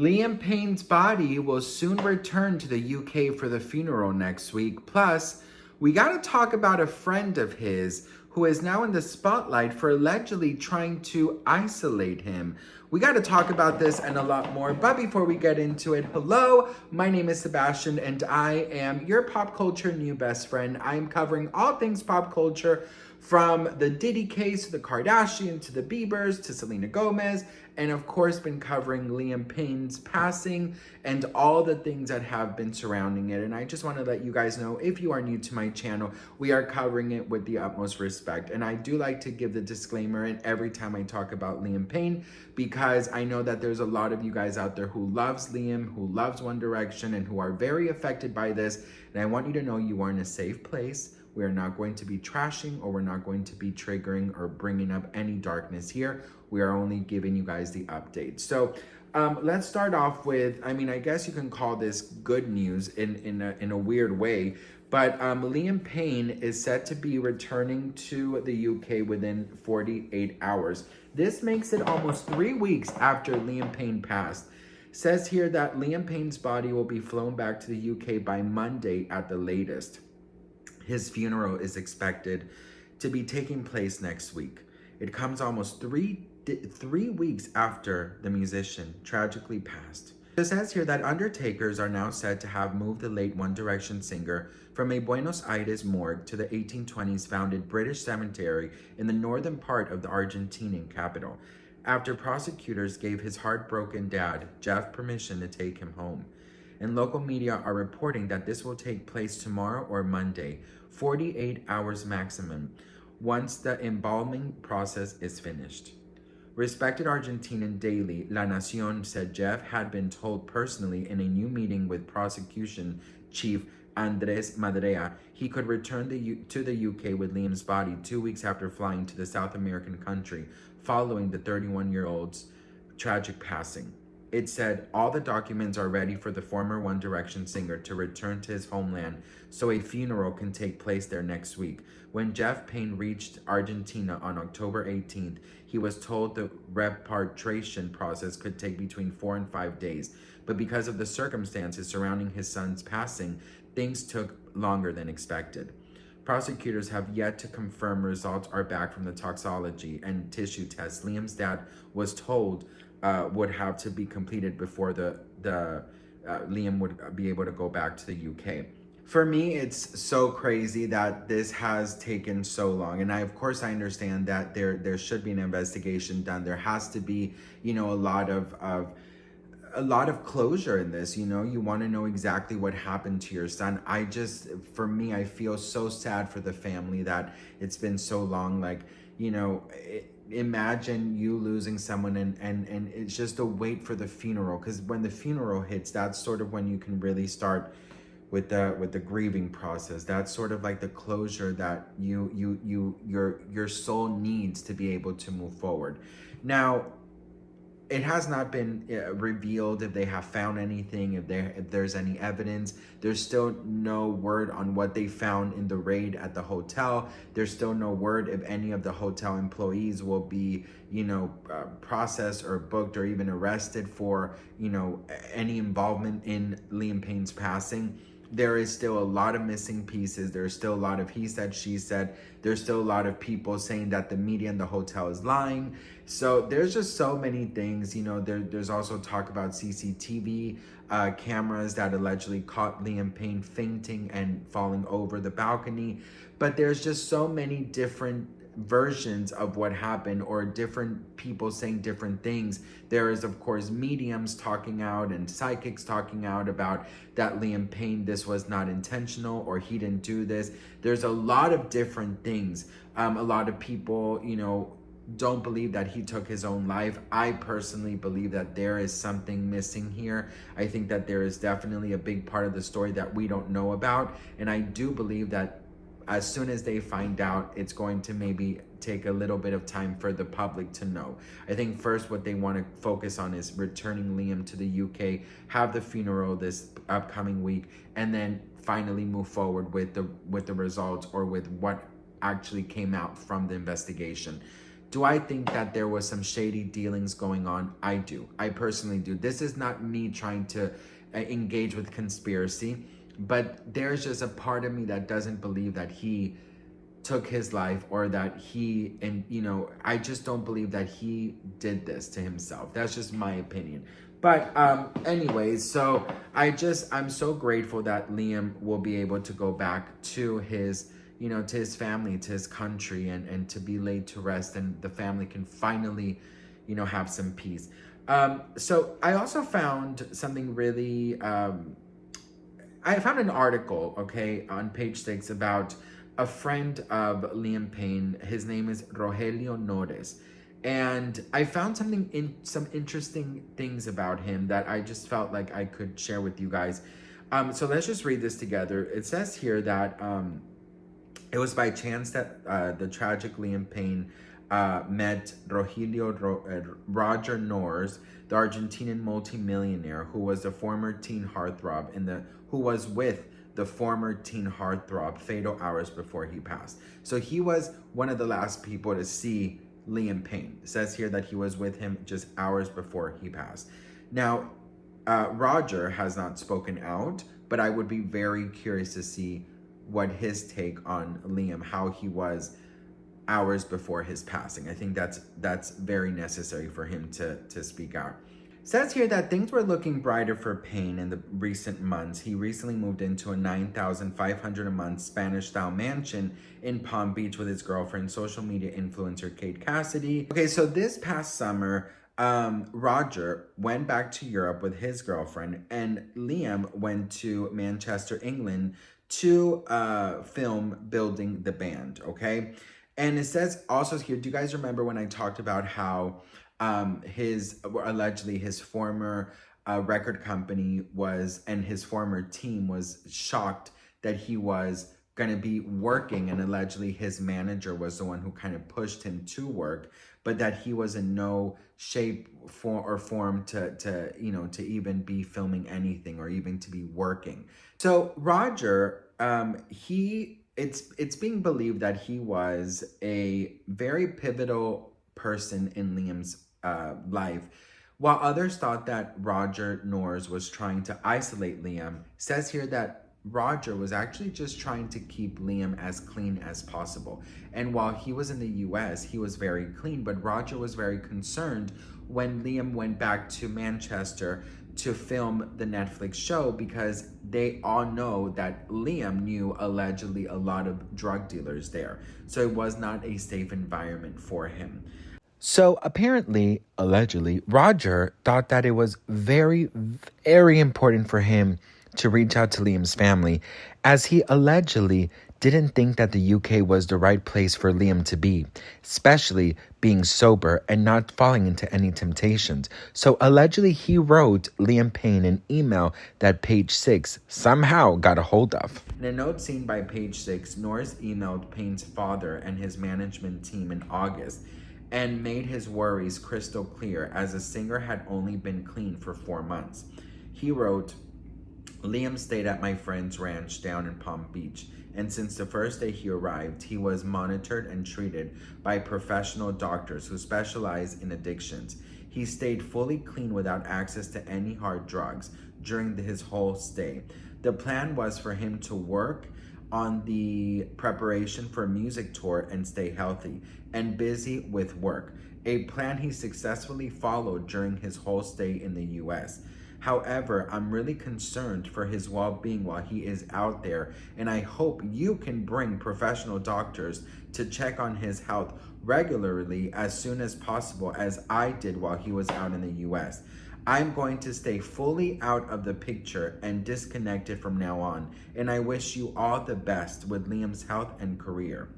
Liam Payne's body will soon return to the UK for the funeral next week. Plus, we got to talk about a friend of his who is now in the spotlight for allegedly trying to isolate him. We got to talk about this and a lot more. But before we get into it, hello, my name is Sebastian and I am your pop culture new best friend. I am covering all things pop culture, from the Diddy case to the Kardashians to the Biebers to Selena Gomez, and of course been covering Liam Payne's passing and all the things that have been surrounding it. And I just want to let you guys know, if you are new to my channel, we are covering it with the utmost respect. And I do like to give the disclaimer in every time I talk about Liam Payne, because I know that there's a lot of you guys out there who loves Liam, who loves One Direction, and who are very affected by this. And I want you to know you are in a safe place. We are not going to be trashing, or we're not going to be triggering or bringing up any darkness here. We are only giving you guys the update. So let's start off with, I mean, I guess you can call this good news in a weird way, but Liam Payne is set to be returning to the UK within 48 hours. This makes it almost 3 weeks after Liam Payne passed. Says here that Liam Payne's body will be flown back to the UK by Monday at the latest. His funeral is expected to be taking place next week. It comes almost three weeks after the musician tragically passed. It says here that undertakers are now said to have moved the late One Direction singer from a Buenos Aires morgue to the 1820s founded British cemetery in the northern part of the Argentinian capital, after prosecutors gave his heartbroken dad, Jeff, permission to take him home. And local media are reporting that this will take place tomorrow or Monday, 48 hours maximum, once the embalming process is finished. Respected Argentinian daily La Nación said Jeff had been told personally in a new meeting with prosecution chief Andres Madrea he could return to the UK with Liam's body 2 weeks after flying to the South American country following the 31-year-old's tragic passing. It said all the documents are ready for the former One Direction singer to return to his homeland so a funeral can take place there next week. When Jeff Payne reached Argentina on October 18th, he was told the repatriation process could take between 4 and 5 days. But because of the circumstances surrounding his son's passing, things took longer than expected. Prosecutors have yet to confirm results are back from the toxicology and tissue tests Liam's dad was told would have to be completed before Liam would be able to go back to the UK. For me, it's so crazy that this has taken so long. And of course, I understand that there should be an investigation done. There has to be, a lot of closure in this. You want to know exactly what happened to your son. For me, I feel so sad for the family that it's been so long. Imagine you losing someone and it's just a wait for the funeral, because when the funeral hits, that's sort of when you can really start with the grieving process. That's sort of like the closure that your soul needs to be able to move forward. Now, it has not been revealed if they have found anything, if there's any evidence. There's still no word on what they found in the raid at the hotel. There's still no word if any of the hotel employees will be, processed or booked or even arrested for, any involvement in Liam Payne's passing. There is still a lot of missing pieces. There's still a lot of he said, she said. There's still a lot of people saying that the media in the hotel is lying. So there's just so many things. There's also talk about CCTV cameras that allegedly caught Liam Payne fainting and falling over the balcony. But there's just so many different versions of what happened, or different people saying different things. There is, of course, mediums talking out and psychics talking out about that Liam Payne, this was not intentional, or he didn't do this. There's a lot of different things. A lot of people, don't believe that he took his own life. I personally believe that there is something missing here. I think that there is definitely a big part of the story that we don't know about. And I do believe that as soon as they find out, it's going to maybe take a little bit of time for the public to know. I think first what they want to focus on is returning Liam to the UK, have the funeral this upcoming week, and then finally move forward with the results, or with what actually came out from the investigation. Do I think that there was some shady dealings going on? I do. I personally do. This is not me trying to engage with conspiracy, but there's just a part of me that doesn't believe that he took his life, or that he, and I just don't believe that he did this to himself. That's just my opinion. But anyways, so I'm so grateful that Liam will be able to go back to his, to his family, to his country, and to be laid to rest, and the family can finally, have some peace. So I also found something really, I found an article, okay, on page 6 about a friend of Liam Payne. His name is Rogelio Nores. And I found some interesting things about him that I just felt like I could share with you guys. So let's just read this together. It says here that it was by chance that the tragic Liam Payne met Roger Nores, the Argentinian multimillionaire who was a former teen heartthrob who was with the former teen heartthrob fatal hours before he passed. So he was one of the last people to see Liam Payne. It says here that he was with him just hours before he passed. Now, Roger has not spoken out, but I would be very curious to see what his take on Liam, how he was hours before his passing. I think that's very necessary for him to speak out. It says here that things were looking brighter for Payne in the recent months. He recently moved into a $9,500 a month Spanish-style mansion in Palm Beach with his girlfriend, social media influencer Kate Cassidy. Okay, so this past summer, Roger went back to Europe with his girlfriend, and Liam went to Manchester, England to film building the band, okay? And it says also here, do you guys remember when I talked about how allegedly his former record company and his former team was shocked that he was going to be working, and allegedly his manager was the one who kind of pushed him to work, but that he was in no shape or form to even be filming anything or even to be working. So Roger, it's being believed that he was a very pivotal person in Liam's life. While others thought that Roger Nores was trying to isolate Liam, says here that Roger was actually just trying to keep Liam as clean as possible. And while he was in the US, he was very clean, but Roger was very concerned when Liam went back to Manchester to film the Netflix show, because they all know that Liam knew allegedly a lot of drug dealers there. So it was not a safe environment for him. So apparently, allegedly, Roger thought that it was very, very important for him to reach out to Liam's family, as he allegedly didn't think that the UK was the right place for Liam to be, especially being sober and not falling into any temptations. So allegedly he wrote Liam Payne an email that Page 6 somehow got a hold of. In a note seen by Page 6, Norris emailed Payne's father and his management team in August and made his worries crystal clear, as the singer had only been clean for 4 months. He wrote, Liam stayed at my friend's ranch down in Palm Beach, and since the first day he arrived, he was monitored and treated by professional doctors who specialize in addictions. He stayed fully clean without access to any hard drugs during his whole stay. The plan was for him to work on the preparation for a music tour and stay healthy and busy with work, a plan he successfully followed during his whole stay in the US. However, I'm really concerned for his well-being while he is out there, and I hope you can bring professional doctors to check on his health regularly as soon as possible, as I did while he was out in the US. I'm going to stay fully out of the picture and disconnected from now on, and I wish you all the best with Liam's health and career.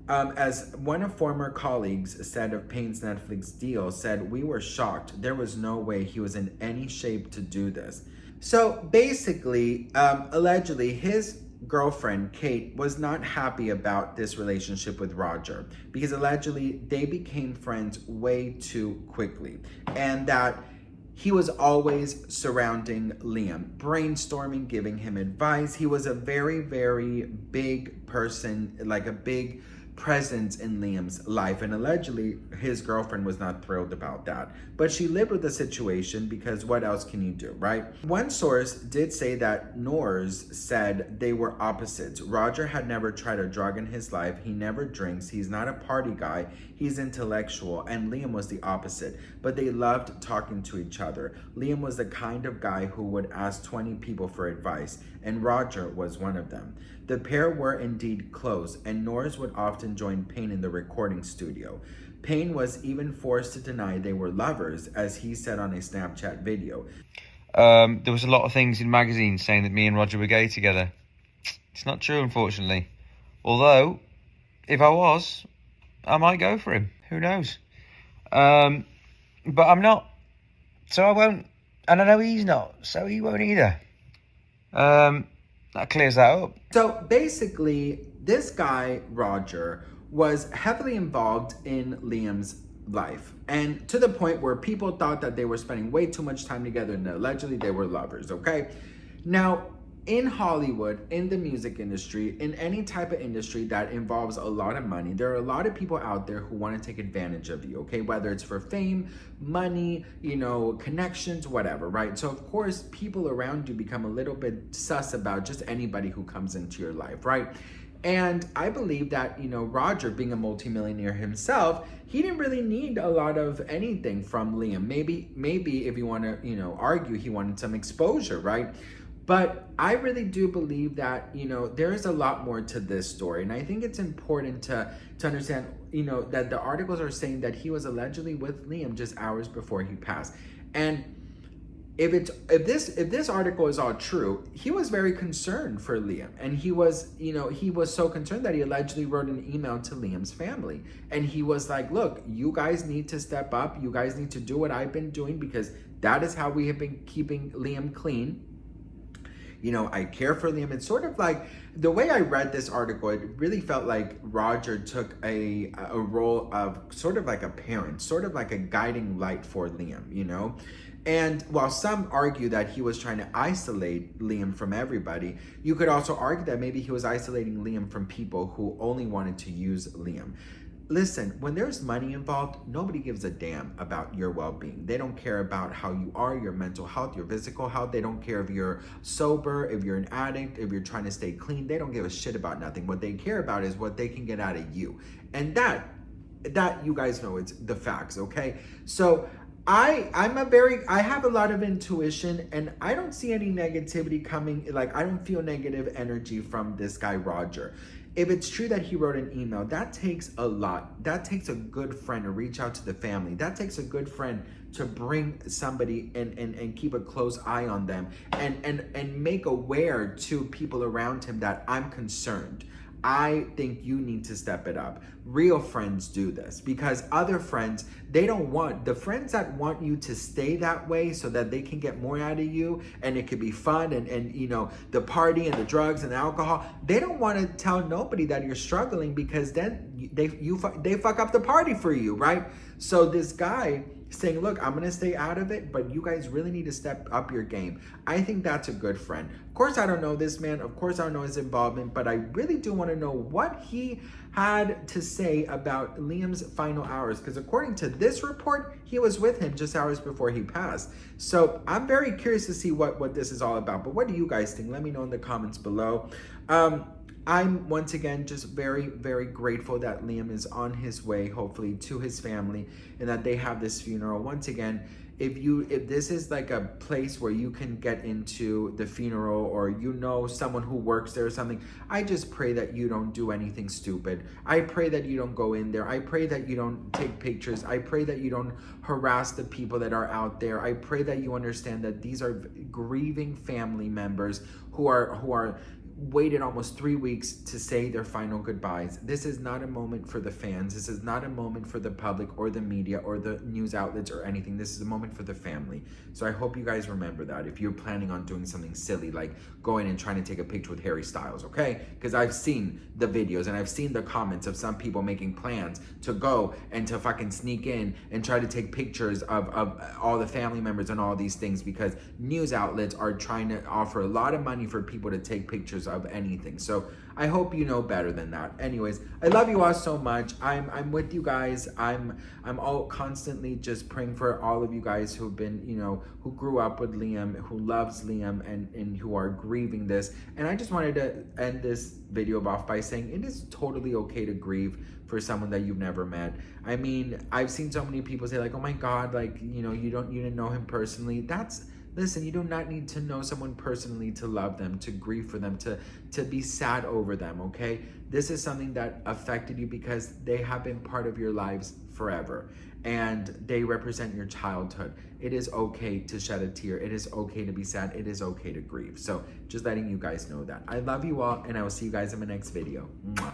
As one of former colleagues said of Payne's Netflix deal, said, we were shocked. There was no way he was in any shape to do this. So basically, allegedly, his girlfriend, Kate, was not happy about this relationship with Roger, because allegedly they became friends way too quickly, and that he was always surrounding Liam, brainstorming, giving him advice. He was a very, very big person, like a big presence in Liam's life, and allegedly his girlfriend was not thrilled about that. But she lived with the situation because what else can you do, right? One source did say that Nores said they were opposites. Roger had never tried a drug in his life. He never drinks. He's not a party guy. He's intellectual. And Liam was the opposite. But they loved talking to each other. Liam was the kind of guy who would ask 20 people for advice, and Roger was one of them. The pair were indeed close, and Nores would often join Payne in the recording studio. Payne was even forced to deny they were lovers, as he said on a Snapchat video. There was a lot of things in magazines saying that me and Roger were gay together. It's not true, unfortunately. Although, if I was, I might go for him. Who knows? But I'm not. So I won't. And I know he's not, so he won't either. That clears that up. So basically, this guy, Roger, was heavily involved in Liam's life. And to the point where people thought that they were spending way too much time together and allegedly they were lovers, okay? Now, in Hollywood, in the music industry, in any type of industry that involves a lot of money, there are a lot of people out there who want to take advantage of you, okay? Whether it's for fame, money, you know, connections, whatever, right? So of course, people around you become a little bit sus about just anybody who comes into your life, right? And I believe that, you know, Roger, being a multimillionaire himself, he didn't really need a lot of anything from Liam. Maybe if you want to, you know, argue, he wanted some exposure, right? But I really do believe that, you know, there's a lot more to this story. And I think it's important to understand, you know, that the articles are saying that he was allegedly with Liam just hours before he passed. And if this article is all true, he was very concerned for Liam. And he was so concerned that he allegedly wrote an email to Liam's family. And he was like, look, you guys need to step up. You guys need to do what I've been doing, because that is how we have been keeping Liam clean. You know, I care for Liam. It's sort of like, the way I read this article, it really felt like Roger took a role of sort of like a parent, sort of like a guiding light for Liam, you know? And while some argue that he was trying to isolate Liam from everybody, you could also argue that maybe he was isolating Liam from people who only wanted to use Liam. Listen, when there's money involved, nobody gives a damn about your well-being. They don't care about how you are, your mental health, your physical health. They don't care if you're sober, if you're an addict, if you're trying to stay clean. They don't give a shit about nothing. What they care about is what they can get out of you. And that you guys know, it's the facts, okay? So I have a lot of intuition, and I don't see any negativity coming. Like, I don't feel negative energy from this guy, Roger. If it's true that he wrote an email, that takes a lot. That takes a good friend to reach out to the family. That takes a good friend to bring somebody and keep a close eye on them and make aware to people around him that I'm concerned. I think you need to step it up. Real friends do this, because other friends, they don't want, the friends that want you to stay that way so that they can get more out of you and it could be fun and you know, the party and the drugs and the alcohol, they don't want to tell nobody that you're struggling, because then they fuck up the party for you, right? So this guy saying, look, I'm going to stay out of it, but you guys really need to step up your game. I think that's a good friend. Of course, I don't know this man. Of course, I don't know his involvement, but I really do want to know what he had to say about Liam's final hours, because according to this report, he was with him just hours before he passed. So I'm very curious to see what this is all about. But what do you guys think? Let me know in the comments below. I'm once again just very, very grateful that Liam is on his way, hopefully, to his family, and that they have this funeral. Once again, if this is like a place where you can get into the funeral, or you know someone who works there or something, I just pray that you don't do anything stupid. I pray that you don't go in there. I pray that you don't take pictures. I pray that you don't harass the people that are out there. I pray that you understand that these are grieving family members who are waited almost 3 weeks to say their final goodbyes. This is not a moment for the fans. This is not a moment for the public or the media or the news outlets or anything. This is a moment for the family. So I hope you guys remember that if you're planning on doing something silly like going and trying to take a picture with Harry Styles, okay? Because I've seen the videos and I've seen the comments of some people making plans to go and to fucking sneak in and try to take pictures of all the family members and all these things, because news outlets are trying to offer a lot of money for people to take pictures of anything. So I hope you know better than that. Anyways, I love you all so much. I'm with you guys. I'm all constantly just praying for all of you guys who've been, you know, who grew up with Liam, who loves Liam, and who are grieving this. And I just wanted to end this video off by saying it is totally okay to grieve for someone that you've never met. I mean, I've seen so many people say like, oh my God, like, you know, you didn't know him personally. Listen, you do not need to know someone personally to love them, to grieve for them, to be sad over them, okay? This is something that affected you because they have been part of your lives forever and they represent your childhood. It is okay to shed a tear. It is okay to be sad. It is okay to grieve. So just letting you guys know that. I love you all and I will see you guys in my next video. Mwah.